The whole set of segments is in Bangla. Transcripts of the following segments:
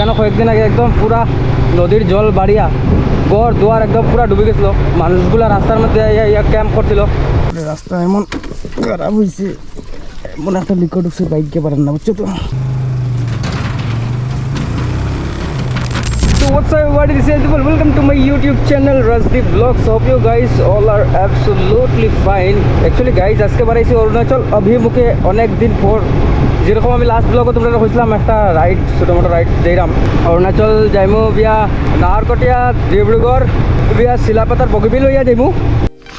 এখানে কয়েকদিন আগে একদম পুরা নদীর জল বাড়িয়া ঘর দুয়ার একদম পুরা ডুবে গেছিল। মানুষগুলা রাস্তার মধ্যে ক্যাম্প করছিল। রাস্তা এমন খারাপ হয়েছে, এমন একটা লিকো ঢুকছে, বাইককে পারেন না, বুঝছো তো। What's up everybody, this is Adibul. Welcome to my YouTube channel Rasdeep Vlogs. Hope you guys all are absolutely fine. Actually guys, আজকে বাড়াইছি অরুণাচল অভিমুখে অনেক দিন পর। যেরকম আমি লাস্ট ব্লগে তোমরা হয়েছিলাম একটা রাইড, ছোটো মোটো রাইড যাইলাম অরুণাচল যাইমু বিয়া নাহরকটিয়া, ডিব্রুগড় বিয়া শিলাপাতার বগিবিল হইয়া যাইমু।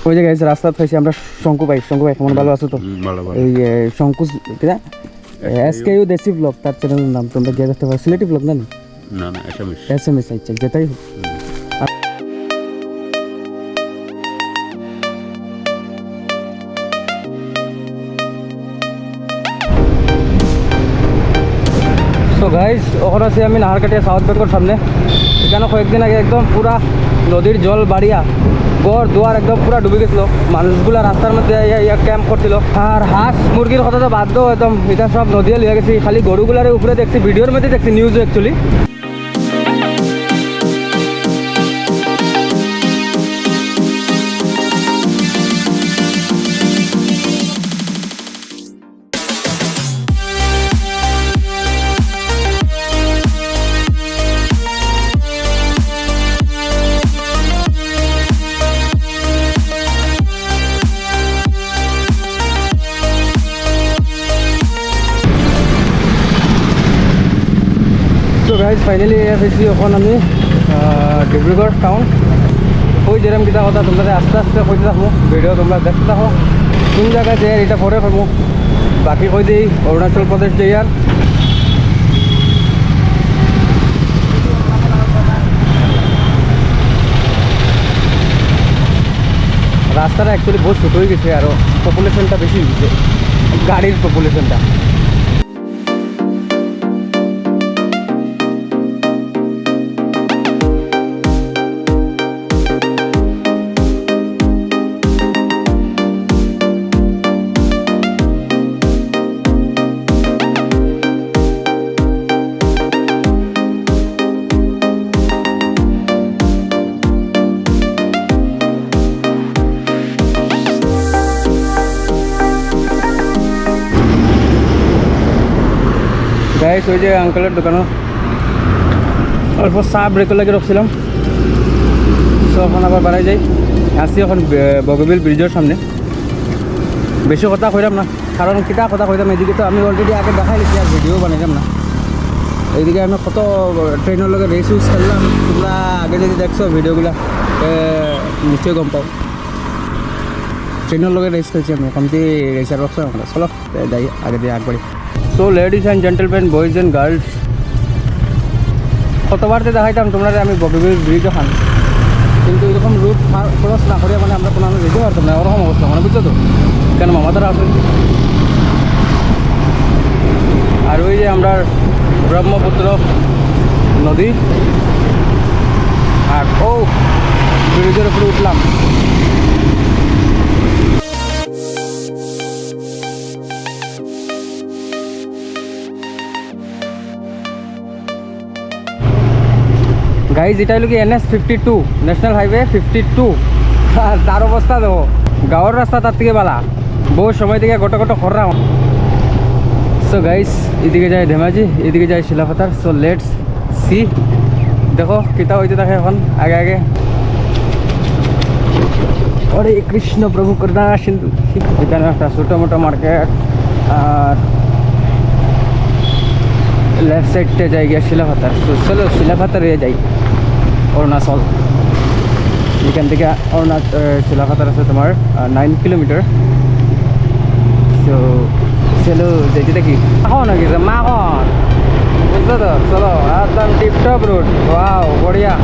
ওই যে গাইস রাস্তা পাইছি আমরা শঙ্কু ভাই কেমন ভালো আছো তো? এই শঙ্কু কিনা SKU দেশি ব্লগ তার চ্যানেলের নাম, তোমরা গিয়ে দেখতে পারো। সিলেটি ব্লগ না না SMS আচ্ছা যেটাই হোক। সো গাইস ওখানে আছি আমি নাহারকাটিয়া সাউথ ব্যাংকের সামনে। এখানে কয়েকদিন আগে একদম পুরা নদীর জল বাড়িয়া ঘর দুয়ার একদম পুরা ডুবে গেছিলো। মানুষগুলা রাস্তার মধ্যে ক্যাম্প করছিল। আর হাঁস মুরগির কথা তো বাদ দাও, একদম এটা সব নদীয়ে লিয়ে গেছি। খালি গরুগুলার উপরে দেখছি, ভিডিওর মধ্যে দেখছি, নিউজ অ্যাকচুয়ালি। তো গাইজ ফাইনালি এসেছি এখন আমি ডিব্রুগড় টাউন। ওই যেরকম কিটা কথা তোমরা আস্তে আস্তে কইতে থাকবো, ভিডিও তোমরা দেখতে থাকো। কোন জায়গায় যাই এটা পরে করবো, বাকি কই দিই অরুণাচল প্রদেশ যাই। আর রাস্তাটা অ্যাকচুয়ালি বহুত ছোটো হয়ে গেছে, আরও পপুলেশনটা বেশি হয়ে গেছে, গাড়ির পপুলেশনটা। গাইস ওই যে আঙ্কেলের দোকানও অল্প চা ব্রেকের লাগে রাখছিলাম। তো এখন আবার বাড়াই যাই, আসছি এখন বগবিল ব্রিজের সামনে। বেশি কথা কইলাম না, কারণ কিটা কথা কইতাম, এদিকে তো আমি অলরেডি আগে দেখাই দিচ্ছি, আর ভিডিও বানাইলাম না। এইদিকে আমি কত ট্রেনের লগে রেস ইউজ করলাম, তোমরা আগে যদি দেখছো ভিডিওগুলো নিশ্চয়ই গম পাও। ট্রেনের লগে রেস করছি আমি, কমতি রেসার বক্স আমরা। চলো যাই আগে দিয়ে আগবাড়ি। So ladies and gentleman, boys and girls, কতবারতে দেখাইতাম তোমরা আমি বগিবিল ব্রিজ ওখান, কিন্তু এরকম রুট ক্রস না করিয়া মানে আমরা কোনো যেতে পারতাম না, ওরকম অবস্থা মানে, বুঝছো তো। কেন মামাদারা আসে। আর ওই যে আমরা ব্রহ্মপুত্র নদী, আর ও ব্রিজের উপরে উঠলাম। গাইজ এটা হলো কি NH 52, ন্যাশনাল হাইওয়ে 52। আর তার অবস্থা দেখো, গাঁৱৰ রাস্তা তার থেকে বালা, বহু সময় থেকে গোটো খররা। সো গাইজ এদিকে যায় ধেমাজি, এদিকে যায় শিলাপাতার। সো লেটস সি, দেখো কিতা হইতে থাকে এখন আগে আগে। হরে কৃষ্ণ প্রভু করুণা সিন্ধু। এখানে একটা ছোটো মোটো মার্কেট, আর লেফট সাইডে যাই গিয়া শিলাপাতার। তো চলো শিলাপাতার যাই অরুণাচল। এখান থেকে শিলাপাতার আছে তোমার 9 কিলোমিটার। সো চলো যেতে দেখি এখন নাকি মাখন, বুঝলো তো। চলো একদম টিপটপ রুট, ওয়াও বঢ়িয়া।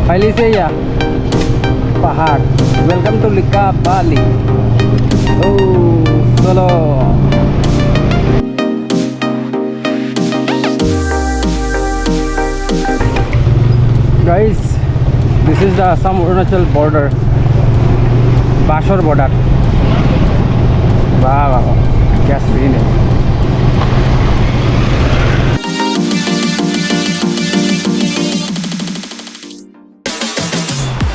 फाइली से या पहाड़। वेलकम टू लिका बाली। ओ चलो Guys, this is the Assam Arunachal border. Bashor border. Wow, क्या screen है.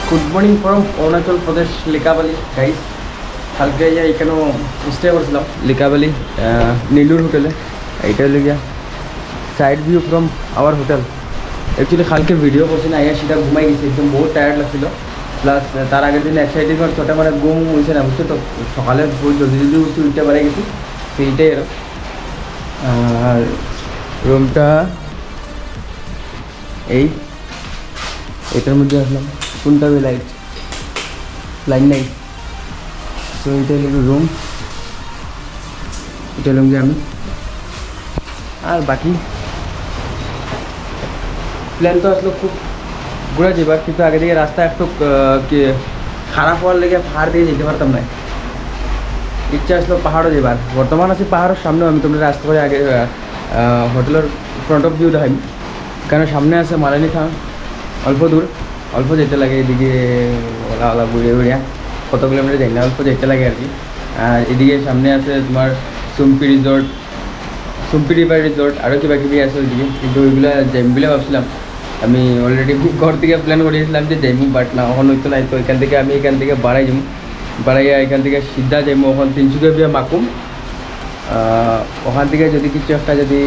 Good morning from Arunachal Pradesh, Likavali, guys. কালকে এখানে স্টে করছিলাম লিকাবালি নীলুর হোটেলে। এইটা হলো গিয়া side view from our hotel. Actually কালকে ভিডিও করছি না, আইয়া সেটা ঘুমাই গেছি, একদম বহুত টায়ার্ড লাগছিল। প্লাস তার আগের দিন এক্সাইটিং আর ছোটো মানে ঘুম হয়েছে না, বুঝছো তো, সকালে বহুত জলদি জলদি উঠছি, উঠতে পারে গেছি, তো এইটাই আর। আর রুমটা এইটার মধ্যে আসলাম, কোনটা লাইন নাই। তো এটা হলো রুম, এটা হলাম গিয়ে আমি। আর বাকি প্ল্যান তো আসলো খুব ঘুরে যাবার, কিন্তু আগে থেকে রাস্তা একটু খারাপ হওয়ার লেগে পাহাড় দিয়ে যেতে পারতাম না। ইচ্ছা আসলো পাহাড়ও যাবার। বর্তমান আছি পাহাড়ের সামনেও, আমি তোমরা রাস্তা করে আগে হোটেলের ফ্রন্ট অফ ভিউ দেখাই, কারণ সামনে আছে মালানি থাম, অল্প যেতে লাগে এদিকে ওলা ঘুরিয়ে ঘুরিয়া, কত কিলোমিটার যাই না, অল্প যেতে লাগে আর কি। আর এদিকে সামনে আছে তোমার সুম্পি রিভার রিসোর্ট, আরও কিবা কিবি আছে ওইদিকে, কিন্তু ওইগুলো যাইম বলে ভাবছিলাম। আমি অলরেডি ঘর থেকে প্ল্যান করেছিলাম যে যাইমু, বাট না ওখান হইতো নাই। তো এখান থেকে বাড়াইয়া এখান থেকে সিদ্ধা যাইমু ওখান তিনসুকিয়া বিয়া মাকুম। ওখান থেকে যদি কিছু একটা যদি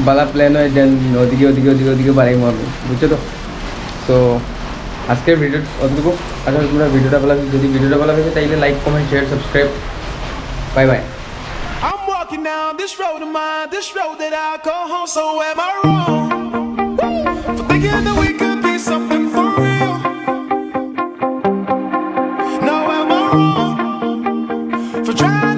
বালা প্ল্যান হয়, দেন ওদিকে বাড়াইমু আমি, বুঝছো তো। তো আজকের ভিডিও অতটুকু। আশা করি তোমরা ভিডিওটা ভালো লাগছে। যদি ভিডিওটা ভালো লাগে তাইলে like, comment, share, subscribe. Bye bye. I'm walking down this road of mine, this road that I call home. So am I wrong for thinking that we could be something for real? No, am I wrong for trying